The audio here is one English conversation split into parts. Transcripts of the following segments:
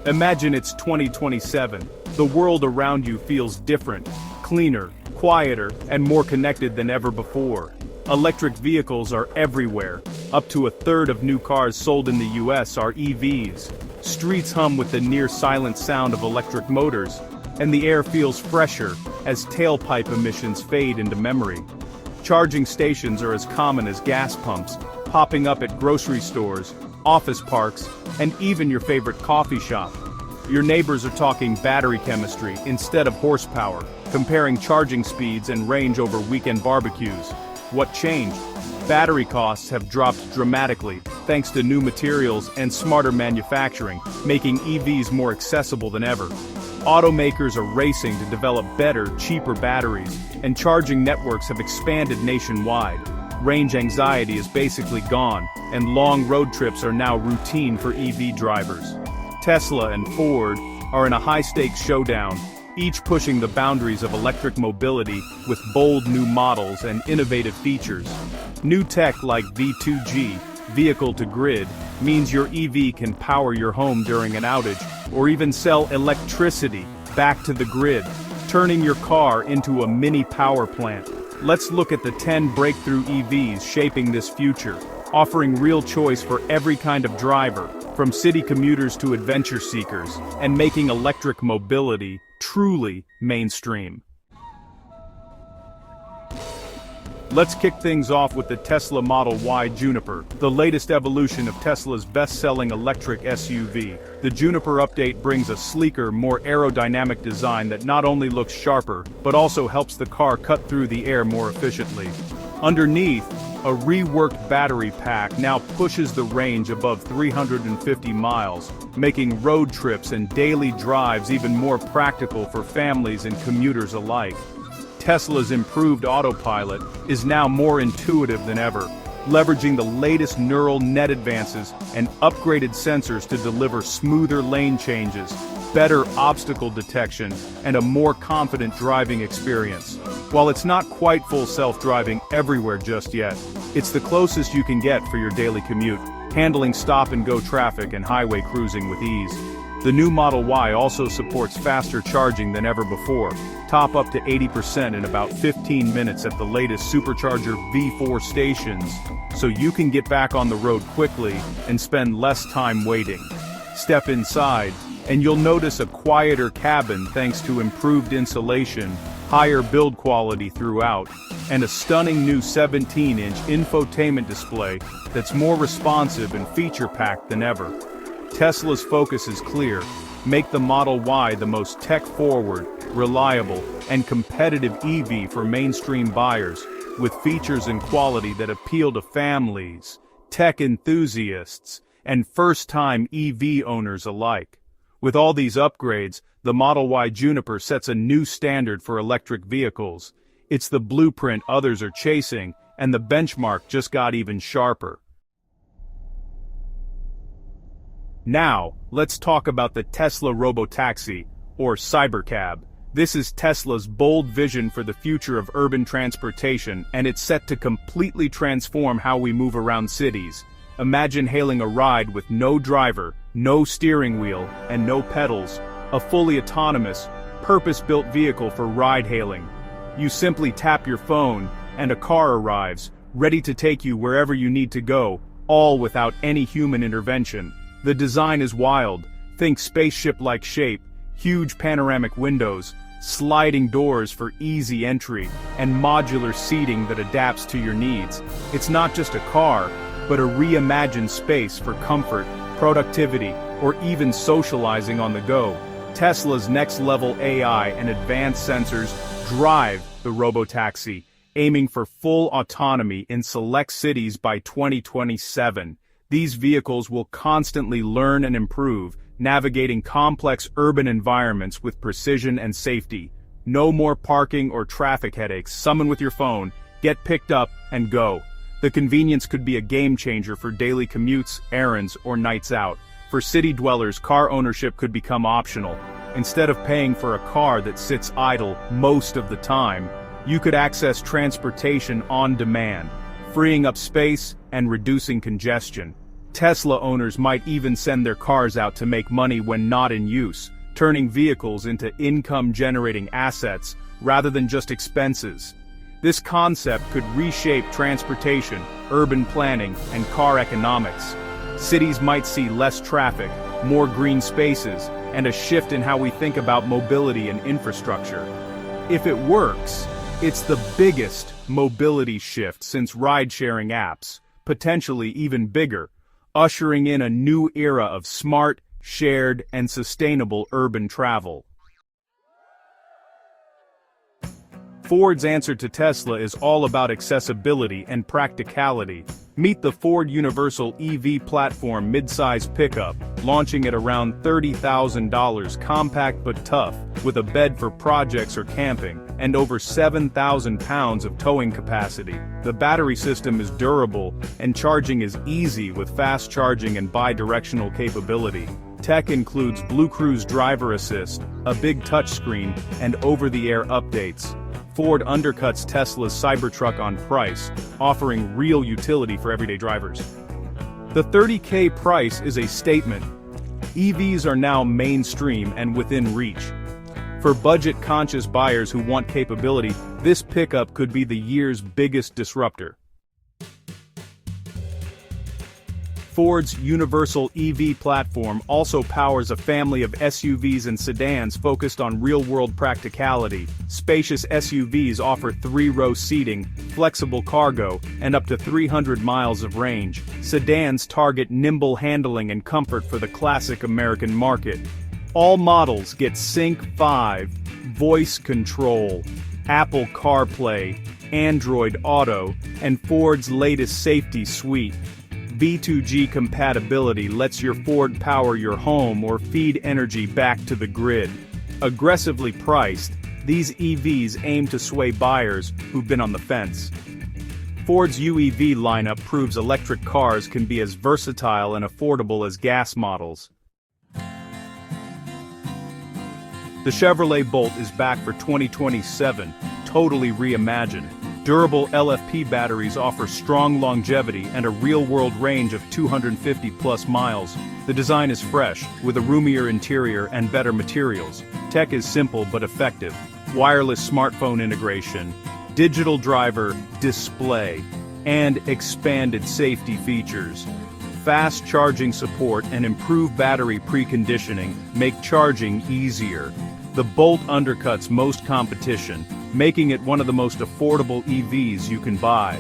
Imagine it's 2027. The world around you feels different, cleaner, quieter, and more connected than ever before. Electric vehicles are everywhere. Up to a third of new cars sold in the US are EVs. Streets hum with the near-silent sound of electric motors, and the air feels fresher as tailpipe emissions fade into memory. Charging stations are as common as gas pumps, popping up at grocery stores, office parks, and even your favorite coffee shop. Your neighbors are talking battery chemistry instead of horsepower, comparing charging speeds and range over weekend barbecues. What changed? Battery costs have dropped dramatically, thanks to new materials and smarter manufacturing, making EVs more accessible than ever. Automakers are racing to develop better, cheaper batteries, and charging networks have expanded nationwide. Range anxiety is basically gone, and long road trips are now routine for EV drivers. Tesla and Ford are in a high-stakes showdown, each pushing the boundaries of electric mobility with bold new models and innovative features. New tech like V2G, vehicle-to-grid, means your EV can power your home during an outage, or even sell electricity back to the grid, turning your car into a mini power plant. Let's look at the 10 breakthrough EVs shaping this future, offering real choice for every kind of driver, from city commuters to adventure seekers, and making electric mobility truly mainstream. Let's kick things off with the Tesla Model Y Juniper, the latest evolution of Tesla's best-selling electric SUV. The Juniper update brings a sleeker, more aerodynamic design that not only looks sharper, but also helps the car cut through the air more efficiently. Underneath, a reworked battery pack now pushes the range above 350 miles, making road trips and daily drives even more practical for families and commuters alike. Tesla's improved autopilot is now more intuitive than ever, leveraging the latest neural net advances and upgraded sensors to deliver smoother lane changes, better obstacle detection, and a more confident driving experience. While it's not quite full self-driving everywhere just yet, it's the closest you can get for your daily commute, handling stop-and-go traffic and highway cruising with ease. The new Model Y also supports faster charging than ever before. Top up to 80% in about 15 minutes at the latest supercharger V4 stations, so you can get back on the road quickly and spend less time waiting. Step inside, and you'll notice a quieter cabin thanks to improved insulation, higher build quality throughout, and a stunning new 17-inch infotainment display that's more responsive and feature-packed than ever. Tesla's focus is clear: make the Model Y the most tech-forward, reliable, and competitive EV for mainstream buyers, with features and quality that appeal to families, tech enthusiasts, and first-time EV owners alike. With all these upgrades, the Model Y Juniper sets a new standard for electric vehicles. It's the blueprint others are chasing, and the benchmark just got even sharper. Now, let's talk about the Tesla Robotaxi, or Cybercab. This is Tesla's bold vision for the future of urban transportation, and it's set to completely transform how we move around cities. Imagine hailing a ride with no driver, no steering wheel, and no pedals. A fully autonomous, purpose-built vehicle for ride-hailing. You simply tap your phone, and a car arrives, ready to take you wherever you need to go, all without any human intervention. The design is wild. Think spaceship-like shape, huge panoramic windows, sliding doors for easy entry, and modular seating that adapts to your needs. It's not just a car, but a reimagined space for comfort, productivity, or even socializing on the go. Tesla's next-level AI and advanced sensors drive the Robotaxi, aiming for full autonomy in select cities by 2027. These vehicles will constantly learn and improve, navigating complex urban environments with precision and safety. No more parking or traffic headaches. Summon with your phone, get picked up, and go. The convenience could be a game-changer for daily commutes, errands, or nights out. For city dwellers, car ownership could become optional. Instead of paying for a car that sits idle most of the time, you could access transportation on demand, freeing up space and reducing congestion. Tesla owners might even send their cars out to make money when not in use, turning vehicles into income-generating assets rather than just expenses. This concept could reshape transportation, urban planning, and car economics. Cities might see less traffic, more green spaces, and a shift in how we think about mobility and infrastructure. If it works, it's the biggest mobility shift since ride-sharing apps, potentially even bigger, ushering in a new era of smart, shared, and sustainable urban travel. Ford's answer to Tesla is all about accessibility and practicality. Meet the Ford Universal EV platform midsize pickup, launching at around $30,000, compact but tough, with a bed for projects or camping, and over 7,000 pounds of towing capacity. The battery system is durable, and charging is easy with fast charging and bi-directional capability. Tech includes Blue Cruise driver assist, a big touchscreen, and over-the-air updates. Ford undercuts Tesla's Cybertruck on price, offering real utility for everyday drivers. The $30K price is a statement. EVs are now mainstream and within reach. For budget-conscious buyers who want capability, this pickup could be the year's biggest disruptor. Ford's Universal EV platform also powers a family of SUVs and sedans focused on real-world practicality. Spacious SUVs offer 3-row seating, flexible cargo, and up to 300 miles of range. Sedans target nimble handling and comfort for the classic American market. All models get Sync 5, voice control, Apple CarPlay, Android Auto, and Ford's latest safety suite. V2G compatibility lets your Ford power your home or feed energy back to the grid. Aggressively priced, these EVs aim to sway buyers who've been on the fence. Ford's UEV lineup proves electric cars can be as versatile and affordable as gas models. The Chevrolet Bolt is back for 2027, totally reimagined. Durable LFP batteries offer strong longevity and a real-world range of 250-plus miles. The design is fresh, with a roomier interior and better materials. Tech is simple but effective. Wireless smartphone integration, digital driver display, and expanded safety features. Fast charging support and improved battery preconditioning make charging easier. The Bolt undercuts most competition, making it one of the most affordable EVs you can buy.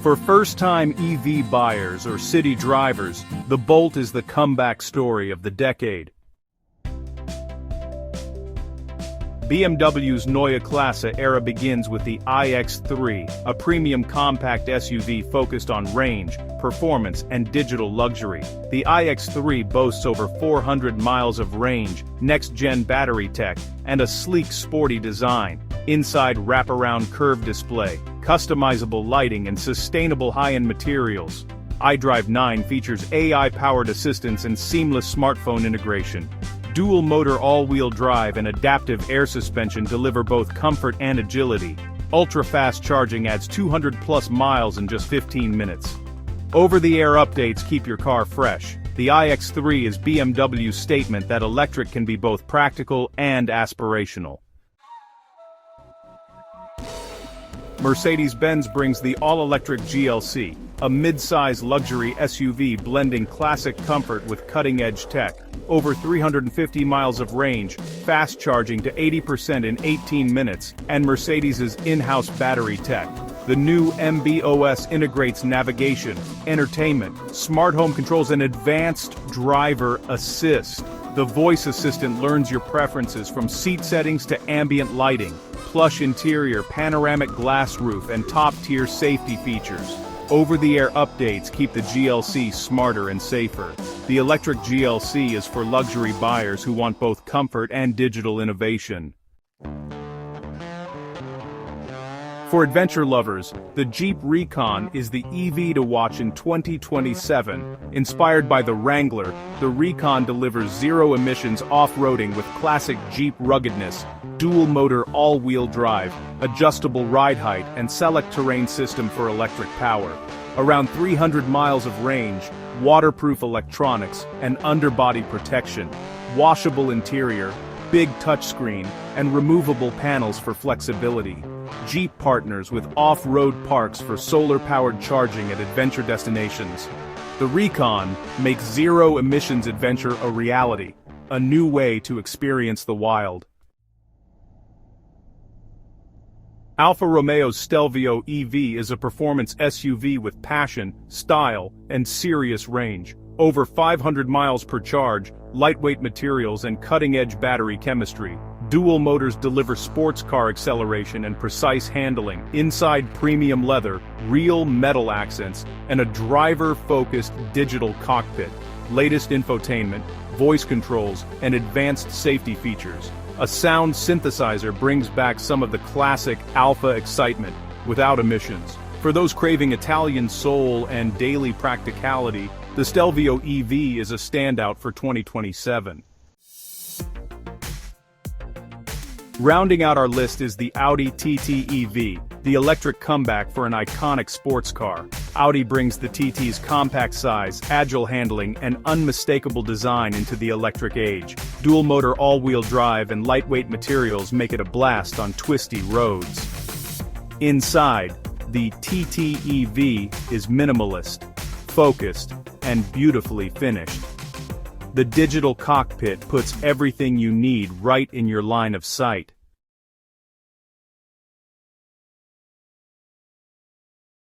For first-time EV buyers or city drivers, the Bolt is the comeback story of the decade. BMW's Neue Klasse era begins with the iX3, a premium compact SUV focused on range, performance, and digital luxury. The iX3 boasts over 400 miles of range, next-gen battery tech, and a sleek, sporty design. Inside wraparound curved display, customizable lighting, and sustainable high-end materials. iDrive 9 features AI-powered assistance and seamless smartphone integration. Dual-motor all-wheel drive and adaptive air suspension deliver both comfort and agility. Ultra-fast charging adds 200-plus miles in just 15 minutes. Over-the-air updates keep your car fresh. The iX3 is BMW's statement that electric can be both practical and aspirational. Mercedes-Benz brings the all-electric GLC, a mid-size luxury SUV blending classic comfort with cutting-edge tech. Over 350 miles of range, fast charging to 80% in 18 minutes, and Mercedes' in-house battery tech. The new MB.OS integrates navigation, entertainment, smart home controls, and advanced driver assist. The voice assistant learns your preferences from seat settings to ambient lighting, plush interior, panoramic glass roof, and top-tier safety features. Over-the-air updates keep the GLC smarter and safer. The electric GLC is for luxury buyers who want both comfort and digital innovation. For adventure lovers, the Jeep Recon is the EV to watch in 2027. Inspired by the Wrangler, the Recon delivers zero-emissions off-roading with classic Jeep ruggedness, dual-motor all-wheel drive, adjustable ride height, and select terrain system for electric power. Around 300 miles of range, waterproof electronics, and underbody protection, washable interior, big touchscreen, and removable panels for flexibility. Jeep partners with off-road parks for solar-powered charging at adventure destinations. The Recon makes zero-emissions adventure a reality, a new way to experience the wild. Alfa Romeo's Stelvio EV is a performance SUV with passion, style, and serious range. Over 500 miles per charge, lightweight materials and cutting-edge battery chemistry. Dual motors deliver sports car acceleration and precise handling. Inside premium leather, real metal accents, and a driver-focused digital cockpit. Latest infotainment, voice controls, and advanced safety features. A sound synthesizer brings back some of the classic Alfa excitement, without emissions. For those craving Italian soul and daily practicality, the Stelvio EV is a standout for 2027. Rounding out our list is the Audi TT EV, the electric comeback for an iconic sports car. Audi brings the TT's compact size, agile handling, and unmistakable design into the electric age. Dual-motor all-wheel drive and lightweight materials make it a blast on twisty roads. Inside, the TT EV is minimalist, focused, and beautifully finished. The digital cockpit puts everything you need right in your line of sight.